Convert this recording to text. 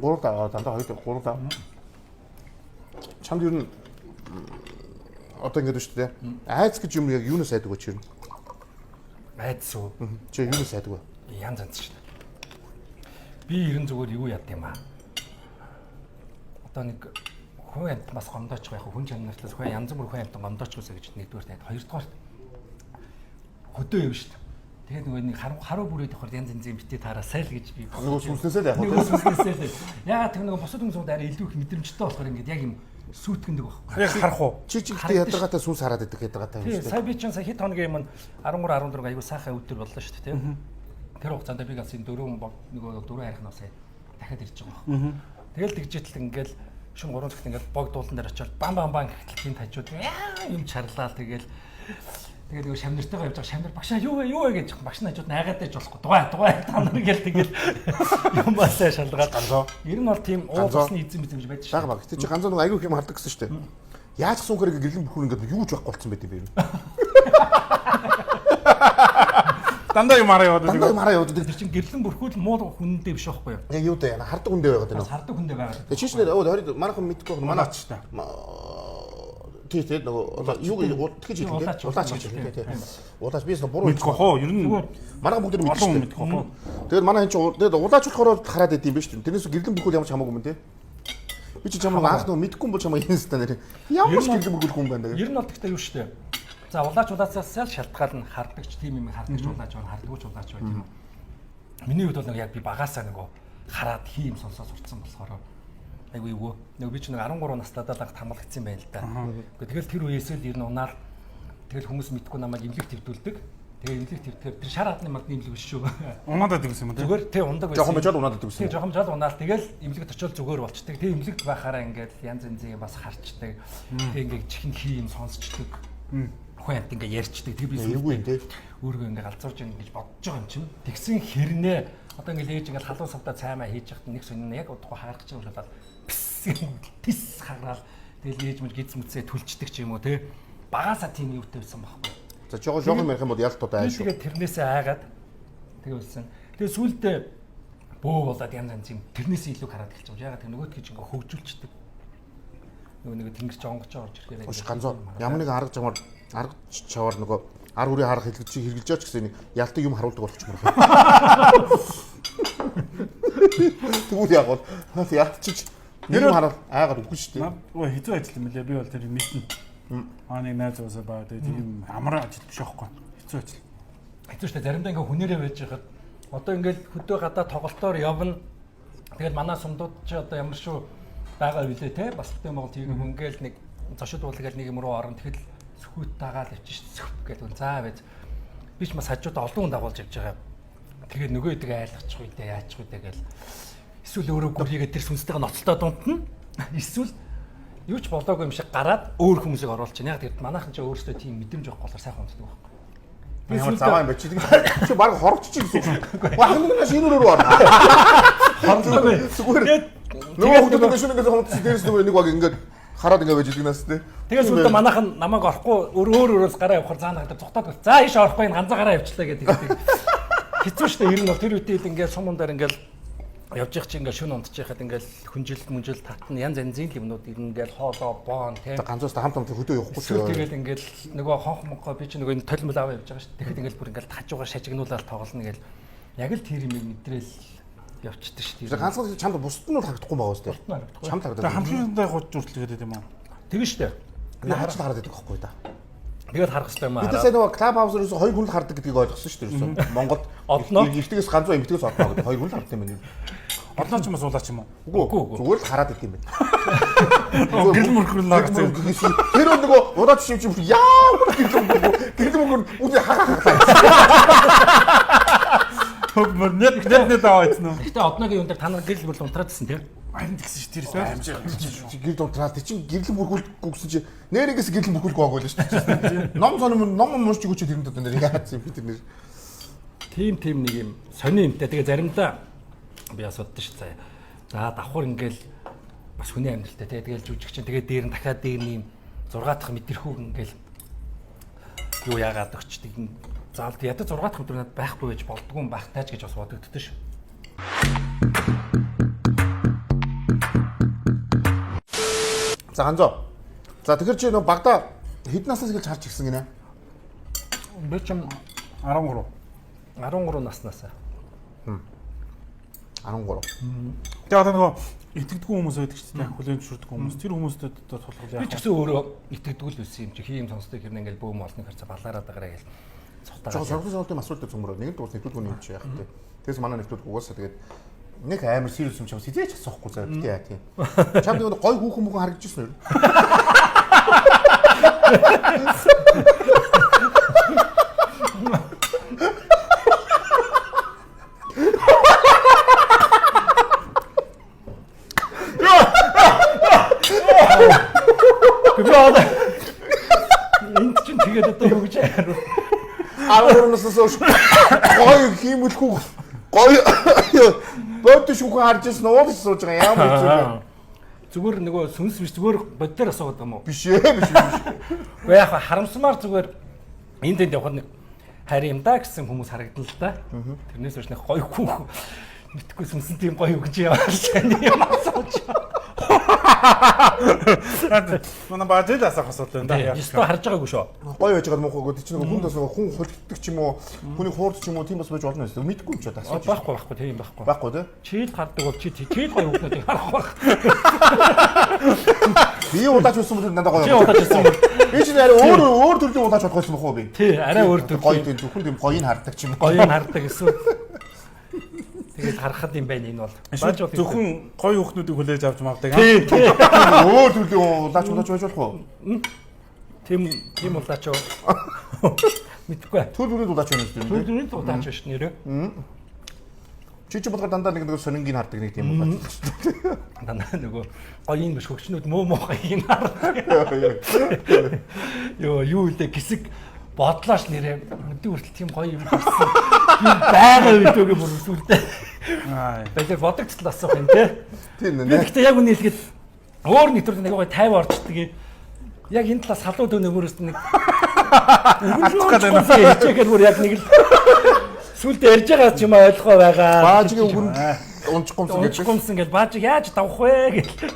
3 дандаа 2 3 даа. Чамд юу н одоо ингэдэж шүү дээ. Айц гэж юм яг юунаас айдаг вэ чи юу? Айц уу? Чи юунаас айдаг вэ? Янз янз шүү дээ. Би ерэн зүгээр юу яд юм аа. Одоо нэг хүн амтмаас гомдооч байх хүн чанартаас хүн янз бүр хүн амтан гомдооч гэсэн гэж нэгдүгээр таад хоёрдугаар хөдөө юм шүү дээ. Тэгээд нөгөө нэг харуу бүрээд явахаар янз янзын битээ тараасай л гэж би нөгөө сүнснээсээ л яг. нөгөө сүнснээсээ л. Яагаад тэр нөгөө бусад хүмүүсүүд арай илүү их мэдрэмжтэй болохоор ингээд яг юм сүйтгэндэг баг. Яг харах уу? Чи ихтэй ядаргаатай сүнс хараад идэг ядаргаатай юм шүү дээ. Сая би чинь сая хэд хоногийн юм 13 14 аягүй сайхан өдөр боллоо шүү дээ тийм. Тэр хугацаанд би ганц энэ нөгөө дөрөв харихнаас дахиад ирж байгаа баг. Тэгэл тэгжээтэл ингээл шин 3 цагт ингээл бог дуулан дээр очиод бам гэхтэл тийм тажууд юм чарлаа тэгэл нөгөө шамнартайгаа явж байгаа шамнар багшаа юу вэ гэж багш нь хажууд найгаад байж болохгүй дугай та нар гэл тэгэл юм басаа шалгаад ганцоо. Ер нь бол тийм уусны эзэн гэж байж шаа. Бага. Тэг чи ганцаа нөгөө аягүй юм хардаг гэсэн шүү дээ. Яаж гсэн хэрэг гэрлэн бүхүр ингээд юу ч байхгүй болсон байт юм бэ? Дандаа юм хараа яваад. Тэр чинь гэрлэн бүрхүүл муу хүндээ биш байхгүй юу? Яг юу дээ хардаг хүндээ байгаад байна. Хардаг хүндээ байгаад. Тэг чи шинээр манайхан мэдгүй манаач та. Тий нөгөө юу тэгж хэлдэг тийм. Улаач гэж хэлдэг тийм. Улаач бис буруу мэдгүй хоо ер нь манайхан бүгд мэдгүй мэдгүй хоо. Тэгээд манай энэ чинь тэгээд улаач болохоор хараад идэм биш тийм. Тэрнээс гэрлэн бүхүүл ямар ч хамаагүй юм тийм. Би чи чамаа анх нөгөө мэдгүй юм бол чамаа инста нэр. Ямар ч гэрлэн бүхүүл хүн байна гэдэг. Ер нь бол тэгтээ юу штэ. За улаачулаасаа шалтгаал нь хардагч тийм юм хардагч улаач байна хардгууч улаач байна тийм. Миний хувьд бол яг би багасаа нөгөө хараад хийм сонсоо сурцсан болохоор айгүй юу. Нөгөө би ч нэг 13 настайдаа л хамгаалагдсан байна л да. Тэгэл тэр үеэс л ер нь унаар тэгэл хүмүүс мэдгүй намайг имлэг твдүүлдэг. Тэгээ имлэг твдэхээр тэр шар хадны модны имлэг биш шүү. Унаадад гэсэн юм тийм. Зүгээр тий ундаг байсан. Жохон бижол унаадад гэсэн. Тий жохон бижол унаал тэгэл имлэгт очиод зүгээр болчдөг. Тэгээ имлэгт байхаараа ингээд янз янзын бас харчдаг. Тэгээ ингээд чихэн хийм сонсчдаг. Хүнт ингээ ярьчдаг. Тэг би эвгүй юм тий. Өөргөө ингээ галзуурж ийн гэж бодож байгаа юм чинь. Тэгсэн хэрнээ одоо ингээ ээж ингээ халуун савдаа цаймаа хийж яхад нэг сонин яг удахгүй харах гэж юм болоод пис хараал тэгэл ээж мэл гиз мүцээ түлчдэг ч юм уу тий. Багасаа тийм юутай байсан байхгүй. За жоохон ярих юм бол ялтууд ааш. Тэгээд тэрнээсээ айгаад тэгээ үлсэн. Тэгээ сүүлдээ бөө болоод янз янз юм тэрнээсээ илүү хараад эхэлж байгаа. Ягаад тэр нөгөөд гэж ингээ хөгжүүлчдэг. Нөгөө нэг тэнгэрч онгоч орж ирэхээр Ош ганцоо ямар нэг арга чаваар нөгөө ар үрийн харах хэрэгжилж байгаа ч гэсэн ялтыг юм харуулдаг болох ч юм байна. Тэгвэл яг бол ялтчиж нэр хараад айгаад үгүй шүү дээ. Өө хэзээ ажил юм лээ би бол тэр мэднэ. Нэг найз уусаа баа тийм амар ажил биш аахгүй. Хэзээ ажил. Хэзээ шүү дээ заримдаа ингээ хүнээрээ байж хахад одоо ингээл хөдөө гадаа тоглолтоор явна. Тэгэл манай сумдууд ч одоо ямар шүү байгаа билээ те бас хөдөө Монгол тийм ингээл нэг зочид уулгээл нэг юм руу орно тэгэл сүхүйт дагаад авчих сүх гэдэг. За байж би ч бас хажуудаа олон хүн дагуулж явж байгаа. Тэгээд нөгөө идэг айлгачих үедээ яачих үедээ гэл эсвэл өөрөө гүрийгээ тэр сүнстэйгээ ноцолтой дундна. Эсвэл юу ч болоогүй юм шиг гараад өөр хүмүүсийг оруулчихна. Яг тэгээд манайхан ч өөрөөсөө тийм мэдрэмж авах болохоор сайхан унтдаг байхгүй. Ямар заваа юм бэ чи чи баг хорогч чи гэсэн. Хангнаас шинүүрөө орно. Хорлоогүй. Зүгээр. Нөгөө хүмүүс нэшнээс хонцсон дээрс нөгөө нэг баг ингээд хараад ингээд байж идэгнээс тээ. Тэгээс үлдээ манайхан намайг орохгүй өөрөөс гараа явахаар заана гэдэг цогтоод. За ийш орохгүй ганцаа гараа явчлаа гэдэг. Хэцүү шүү дээ. Ер нь бол тэр үедээ ингээд сумун дээр ингээд явж их чи ингээд шүн унтчихад ингээд хүнжил татна янз янзын юмнууд ингээд хоолоо боон тий. Ганцаас хамт хөдөө явахгүй шүү. Тэгээд ингээд нөгөө хонх монхоо би чи нөгөө толмол аваа явж байгаа шүү. Тэгэхэд ингээд бүр ингээд хажуугаар шажигнуулаад тоглоно гээл. Яг л тэр юм мэдрэл явчихдаг шүү. Тэр ганцхан чамд бусд нь харагдахгүй байгаа шүү дээ. Чамд харагдаад. Хамгийн гол хүртэл гэдэг юм аа. Тэгэн шүү дээ. Наач л хараад байдаг байхгүй да. Тэгээд харах хэрэгтэй юм аа. Бид сая нөгөө клуб хаусаас хоёр хүн л хардаг гэдгийг ойлгосон шүү дээ. Монголд ихтгэс ганцхан эмгтгээс олно гэдэг хоёр хүн л хардаг юм байна. Одлоо ч юм уу суулаач юм уу? Үгүй зүгээр л хараад идэв юм байна. Гэрэл мөрхрөл наагцсан. Тэр нөгөө удаач шивч яа гэрэл мөрхрөл үгүй хахаа. Хөг мөр нет аваадсан уу? Гэтэ одногийн юм дээр та нар гэрэл мөрхрөл унтраадсэн тийм. Айн тэгсэн шүү дээ. Гэрэл унтраад чи гэрэл мөрхрөл гүгсэн чи нэрээс гэрэл мөрхрөл гоогүй л шүү дээ. Ном уншиж өгөөч тэр юм даа нэр яац юм би тэр нэр. Тийм нэг юм сони юмтай. Тэгээ заримдаа би асуудаг шүү дээ. За давхар ингээл бас хүний амьдралтай тий. Тэгэл жүжиг чинь тэгээ дээр нь дахиад дээр нь 6 дахь мэдэрхүү ингээл юу яагаад өгчдөг юм. Заалт ядаж 6 дахь өдөр надад байхгүй байж болдгоо юм байх тааж гэж бас бодогддоо шүү. За ганзаа. За тэгэхээр чи нөө багада хэдэн наснаас эхэлж харж ирсэн гинэ? Би ч 13. 13 наснаас. 13. Тэгээ одоо нөгөө итгэдэггүй хүмүүс байдаг ч тийм хүлэн зөвшөөрдөг хүмүүс. Тэр хүмүүстэй одоо тулгаж Би яах ч гэсэн өөрөө итгэдэг л байсан юм чи хийм сонсдог хэрнээ ингээл бөөм олны харцаа балаараад байгаараа гэл Жоо цутагаа. сонголтын асуултад цөмрөө нэгэн дуус нэвтрүүлгүүний юм чи яах вэ? Тэгээс манай нэвтрүүлэг угаасаа тэгээд нэг амар serious юм чамс хизээч асуухгүй заа битээ яа тийм. Чамд нэг гой хүүхэн мөхөн харагдчихсан юу? Би одоо энд чинь тэгээд одоо юу гэж яарав? 13 наснаас хойш гой хиймэлгүй гой бод шүүхэн харж ирсэн уу гэж сууж байгаа ямар хэцүү. Зүгээр нөгөө сүнс биш зүгээр боддоор асуугаад юм уу? Биш ээ. Уу яг харамсмаар зүгээр энд тэнд явахад нэг харин юм да гэсэн хүмүүс харагдана л да. Тэрнээс биш нэг гоё хүүх мэдхгүй сүнсэн тийм гоё үг гэж яваад чань юм асууж. Манай бажид асах асуудал байна да. Ястаа харж байгаагүй шүү. Гой байж байгаа мохоо гэдэг чинь хүн бас хүн хөлддөг ч юм уу хүний хуурд ч юм уу тийм бас байж болно гэсэн. Мэдгүй юм ч одоо асууж. Байхгүй тийм байхгүй. Байхгүй тий. Чийл гардаг бол чи гоё үгнүүдийг харах байх. Би удаач байсан юм надад гоё. Чи удаач байсан юм. Би ч нэр өөр төрлийн удаач бодох байсан бохоо би. Тий, арай өөр төр. Гоё тийм зөвхөн тийм гоёг хардаг ч юм уу. Гоёг хардаг гэсэн. Тэгээд харахад юм байна энэ бол. Зөвхөн гой хүүхнүүдийг хүлээж авч магдаг. Тий. Өөр төрлийн удаач байж болох уу? Тийм удаач юу? Мэдгүй. Төлөвлөрийн удаач байна гэсэн тийм. Төлөвлөрийн удаач биш нэрээ. Чи бодоход дандаа нэг сонингийн хардаг нэг тийм удаач. Дандаа нөгөө гоён биш хөгчнүүд муу гоёг хардаг. Юу үлдээ гисэг бодлоош нэрээ өдөө хүртэл тийм гоё юм харсан. Юм байгаа үедээ бүр сүлдээ. Бэлээ бодогцол асуух юм те. Тийм нэ. Гэхдээ яг үний хэлгээд өөр нэвтрүүлэг нэг гоё 50 орчдөг. Яг энэ талаас халуун төв нөгөөс нэг Алдах гэдэг юм. хэлчихээр бүр яг нэг л сүлдээ ярьж байгаа ч юм ойлгоо байгаа. Баажгийн үгэнд унчихгүйсэн гэж. Унчихгүйсэн гэж баажиг яаж давах вэ гэл.